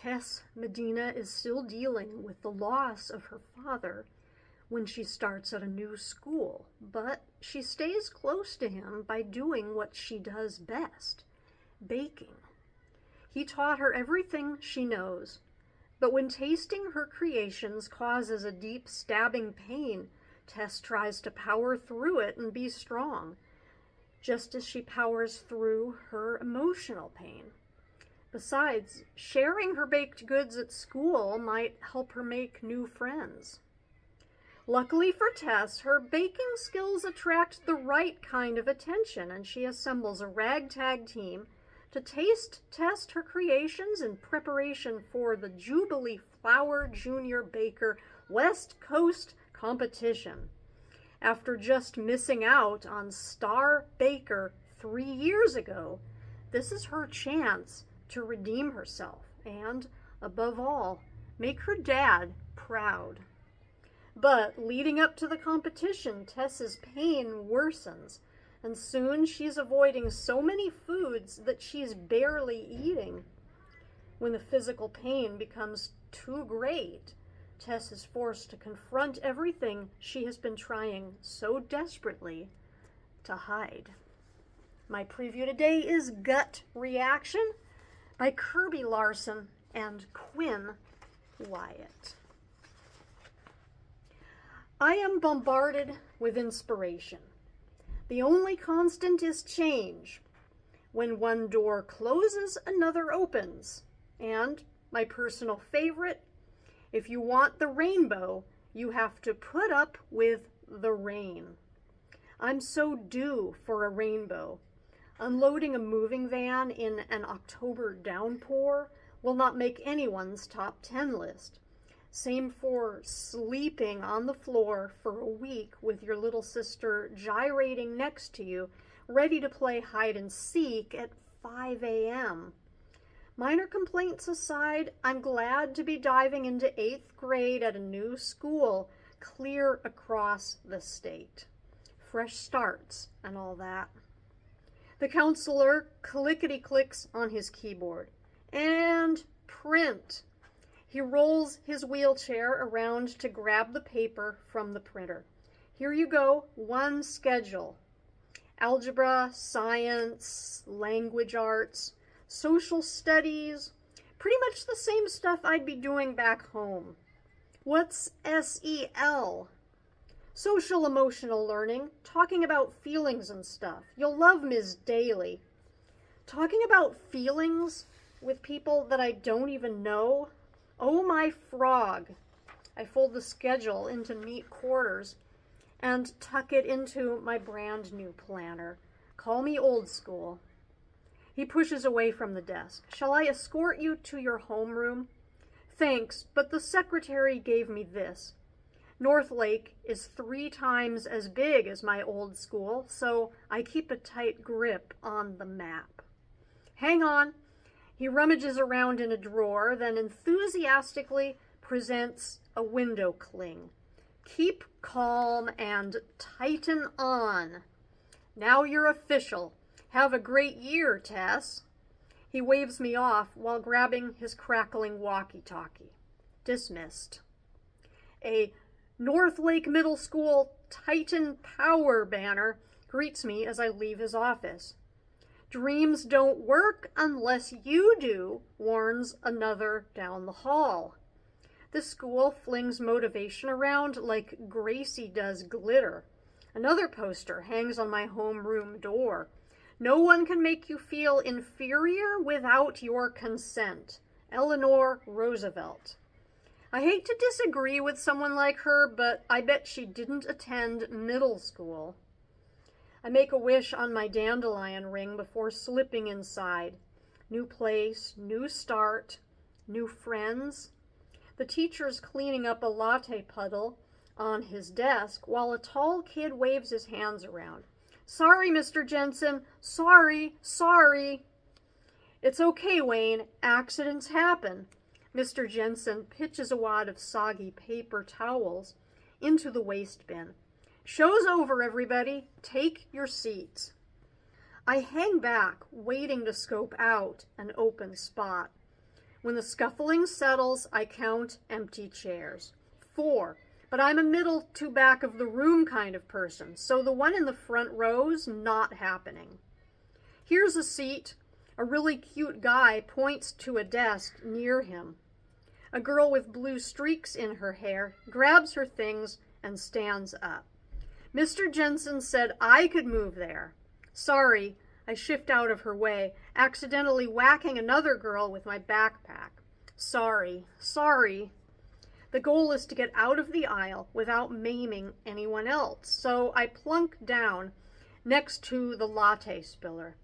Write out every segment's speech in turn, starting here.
Tess Medina is still dealing with the loss of her father when she starts at a new school, but she stays close to him by doing what she does best, baking. He taught her everything she knows, but when tasting her creations causes a deep stabbing pain, Tess tries to power through it and be strong, just as she powers through her emotional pain. Besides, sharing her baked goods at school might help her make new friends. Luckily for Tess, her baking skills attract the right kind of attention, and she assembles a ragtag team to taste test her creations in preparation for the Jubilee Flower Junior Baker West Coast competition. After just missing out on Star Baker 3 years ago, this is her chance to redeem herself and, above all, make her dad proud. But leading up to the competition, Tess's pain worsens, and soon she's avoiding so many foods that she's barely eating. When the physical pain becomes too great, Tess is forced to confront everything she has been trying so desperately to hide. My preview today is Gut Reaction by Kirby, Larson, and Quinn, Wyatt. I am bombarded with inspiration. The only constant is change. When one door closes, another opens. And, my personal favorite, if you want the rainbow, you have to put up with the rain. I'm so due for a rainbow. Unloading a moving van in an October downpour will not make anyone's top 10 list. Same for sleeping on the floor for a week with your little sister gyrating next to you, ready to play hide and seek at 5 a.m. Minor complaints aside, I'm glad to be diving into 8th grade at a new school, clear across the state. Fresh starts and all that. The counselor clickety-clicks on his keyboard. And print. He rolls his wheelchair around to grab the paper from the printer. Here you go, one schedule. Algebra, science, language arts, social studies, pretty much the same stuff I'd be doing back home. What's SEL? Social emotional learning, talking about feelings and stuff. You'll love Ms. Daly. Talking about feelings with people that I don't even know. Oh my frog. I fold the schedule into neat quarters and tuck it into my brand new planner. Call me old school. He pushes away from the desk. Shall I escort you to your homeroom? Thanks, but the secretary gave me this. North Lake is 3 times as big as my old school, so I keep a tight grip on the map. Hang on. He rummages around in a drawer, then enthusiastically presents a window cling. Keep calm and tighten on. Now you're official. Have a great year, Tess. He waves me off while grabbing his crackling walkie-talkie. Dismissed. A North Lake Middle School Titan Power banner greets me as I leave his office. Dreams don't work unless you do, warns another down the hall. The school flings motivation around like Gracie does glitter. Another poster hangs on my homeroom door. No one can make you feel inferior without your consent. Eleanor Roosevelt. I hate to disagree with someone like her, but I bet she didn't attend middle school. I make a wish on my dandelion ring before slipping inside. New place, new start, new friends. The teacher's cleaning up a latte puddle on his desk while a tall kid waves his hands around. Sorry, Mr. Jensen. Sorry. It's okay, Wayne. Accidents happen. Mr. Jensen pitches a wad of soggy paper towels into the waste bin. Show's over, everybody. Take your seats. I hang back, waiting to scope out an open spot. When the scuffling settles, I count empty chairs. 4. But I'm a middle to back of the room kind of person, so the one in the front row's not happening. Here's a seat. A really cute guy points to a desk near him. A girl with blue streaks in her hair grabs her things and stands up. Mr. Jensen said I could move there. Sorry, I shift out of her way, accidentally whacking another girl with my backpack. Sorry. The goal is to get out of the aisle without maiming anyone else, so I plunk down next to the latte spiller.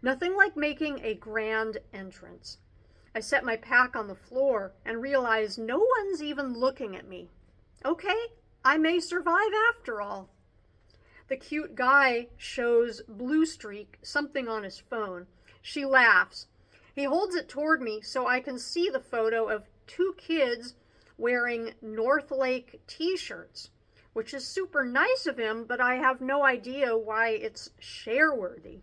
Nothing like making a grand entrance. I set my pack on the floor and realize no one's even looking at me. Okay, I may survive after all. The cute guy shows Blue Streak something on his phone. She laughs. He holds it toward me so I can see the photo of 2 kids wearing North Lake t-shirts, which is super nice of him, but I have no idea why it's share-worthy.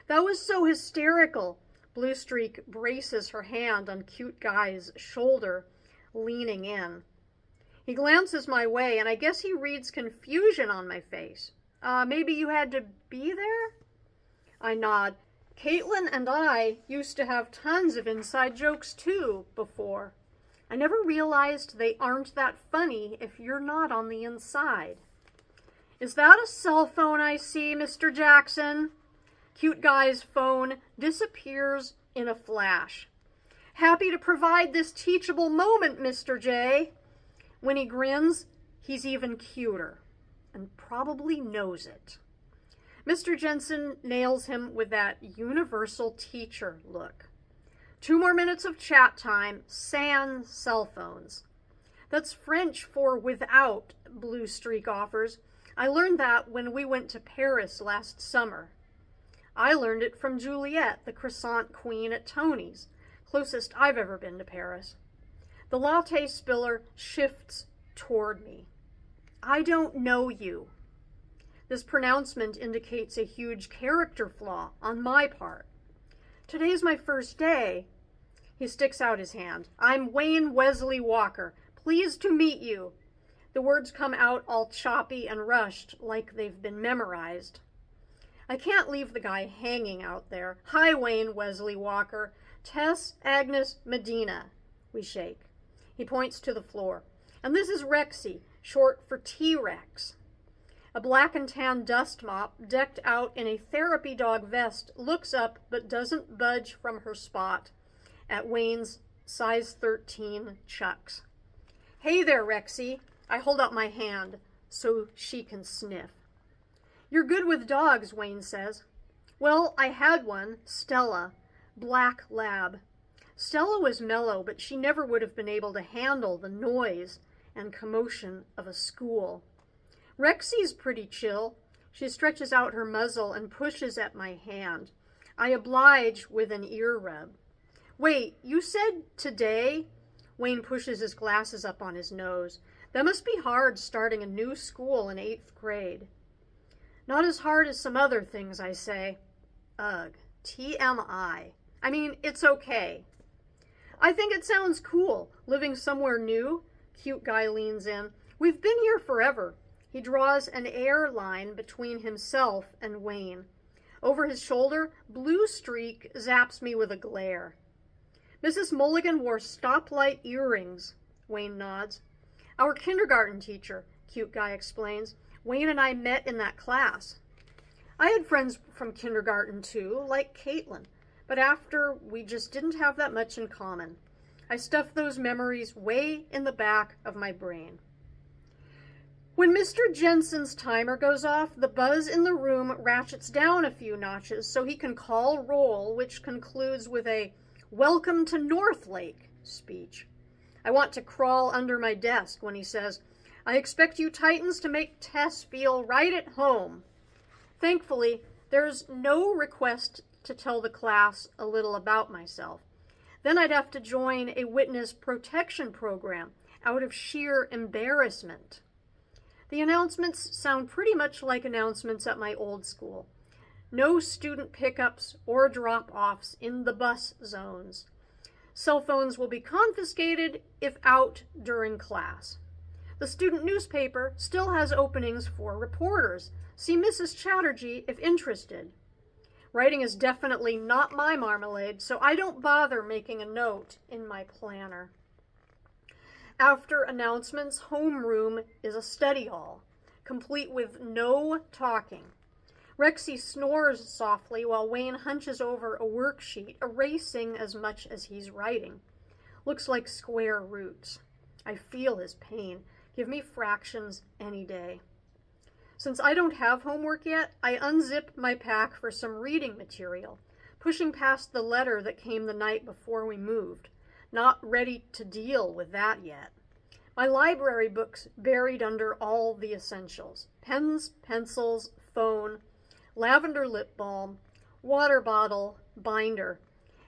That was so hysterical. Blue Streak braces her hand on cute guy's shoulder, leaning in. He glances my way, and I guess he reads confusion on my face. Maybe you had to be there? I nod. Caitlin and I used to have tons of inside jokes too before. I never realized they aren't that funny if you're not on the inside. Is that a cell phone I see, Mr. Jackson? Cute guy's phone disappears in a flash. Happy to provide this teachable moment, Mr. J. When he grins, he's even cuter, and probably knows it. Mr. Jensen nails him with that universal teacher look. 2 more minutes of chat time, sans cell phones. That's French for without, Blue Streak offers. I learned that when we went to Paris last summer. I learned it from Juliet, the croissant queen at Tony's, closest I've ever been to Paris. The latte spiller shifts toward me. I don't know you. This pronouncement indicates a huge character flaw on my part. Today's my first day. He sticks out his hand. I'm Wayne Wesley Walker. Pleased to meet you. The words come out all choppy and rushed, like they've been memorized. I can't leave the guy hanging out there. Hi, Wayne Wesley Walker. Tess Medina. We shake. He points to the floor. And this is Rexy, short for T-Rex. A black and tan dust mop, decked out in a therapy dog vest, looks up but doesn't budge from her spot at Wayne's size 13 chucks. Hey there, Rexy. I hold out my hand so she can sniff. You're good with dogs, Wayne says. Well, I had one, Stella, black lab. Stella was mellow, but she never would have been able to handle the noise and commotion of a school. Rexy's pretty chill. She stretches out her muzzle and pushes at my hand. I oblige with an ear rub. Wait, you said today? Wayne pushes his glasses up on his nose. That must be hard starting a new school in 8th grade. Not as hard as some other things, I say. Ugh, TMI. I mean, it's okay. I think it sounds cool, living somewhere new. Cute guy leans in. We've been here forever. He draws an air line between himself and Wayne. Over his shoulder, Blue Streak zaps me with a glare. Mrs. Mulligan wore stoplight earrings, Wayne nods. Our kindergarten teacher, cute guy explains. Wayne and I met in that class. I had friends from kindergarten too, like Caitlin, but after, we just didn't have that much in common. I stuffed those memories way in the back of my brain. When Mr. Jensen's timer goes off, the buzz in the room ratchets down a few notches so he can call roll, which concludes with a "Welcome to North Lake" speech. I want to crawl under my desk when he says, I expect you Titans to make Tess feel right at home. Thankfully, there's no request to tell the class a little about myself. Then I'd have to join a witness protection program out of sheer embarrassment. The announcements sound pretty much like announcements at my old school. No student pickups or drop-offs in the bus zones. Cell phones will be confiscated if out during class. The student newspaper still has openings for reporters. See Mrs. Chatterjee if interested. Writing is definitely not my marmalade, so I don't bother making a note in my planner. After announcements, homeroom is a study hall, complete with no talking. Rexy snores softly while Wayne hunches over a worksheet, erasing as much as he's writing. Looks like square roots. I feel his pain. Give me fractions any day. Since I don't have homework yet, I unzip my pack for some reading material, pushing past the letter that came the night before we moved. Not ready to deal with that yet. My library books buried under all the essentials. Pens, pencils, phone, lavender lip balm, water bottle, binder.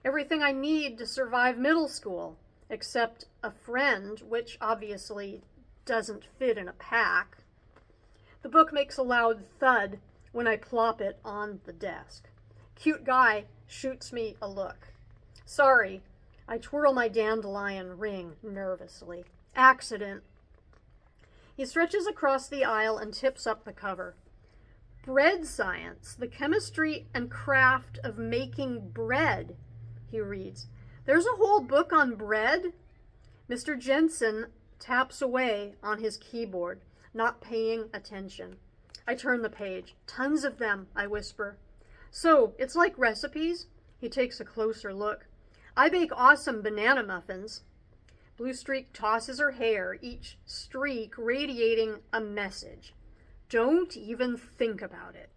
Everything I need to survive middle school, except a friend, which obviously doesn't fit in a pack. The book makes a loud thud when I plop it on the desk. Cute guy shoots me a look. Sorry, I twirl my dandelion ring nervously. Accident. He stretches across the aisle and tips up the cover. Bread Science, the chemistry and craft of making bread, he reads. There's a whole book on bread? Mr. Jensen taps away on his keyboard, not paying attention. I turn the page. Tons of them, I whisper. So, it's like recipes? He takes a closer look. I bake awesome banana muffins. Blue Streak tosses her hair, each streak radiating a message. Don't even think about it.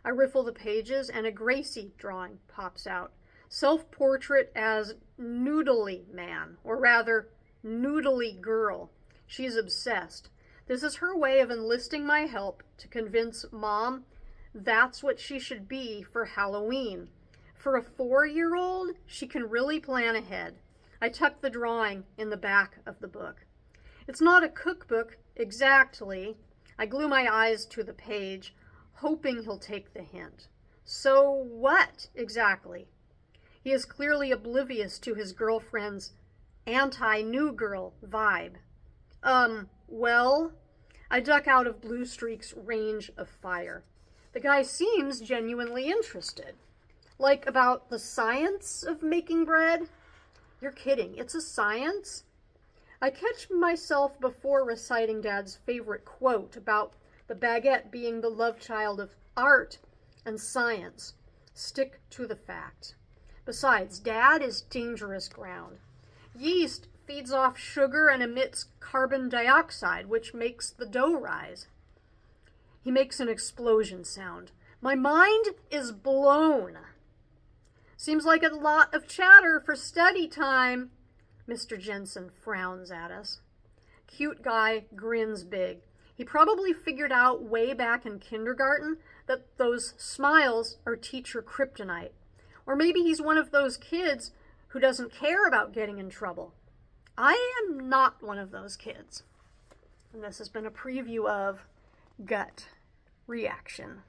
I riffle the pages and a Gracie drawing pops out. Self-portrait as Noodly Man, or rather, Noodly Girl. She's obsessed. This is her way of enlisting my help to convince Mom that's what she should be for Halloween. For a 4-year-old, she can really plan ahead. I tuck the drawing in the back of the book. It's not a cookbook exactly. I glue my eyes to the page, hoping he'll take the hint. So what exactly? He is clearly oblivious to his girlfriend's anti-new girl vibe. Well, I duck out of Blue Streak's range of fire. The guy seems genuinely interested. Like about the science of making bread? You're kidding, it's a science? I catch myself before reciting Dad's favorite quote about the baguette being the love child of art and science. Stick to the fact. Besides, Dad is dangerous ground. Yeast feeds off sugar and emits carbon dioxide, which makes the dough rise. He makes an explosion sound. My mind is blown. Seems like a lot of chatter for study time. Mr. Jensen frowns at us. Cute guy grins big. He probably figured out way back in kindergarten that those smiles are teacher kryptonite. Or maybe he's one of those kids who doesn't care about getting in trouble. I am not one of those kids. And this has been a preview of Gut Reaction.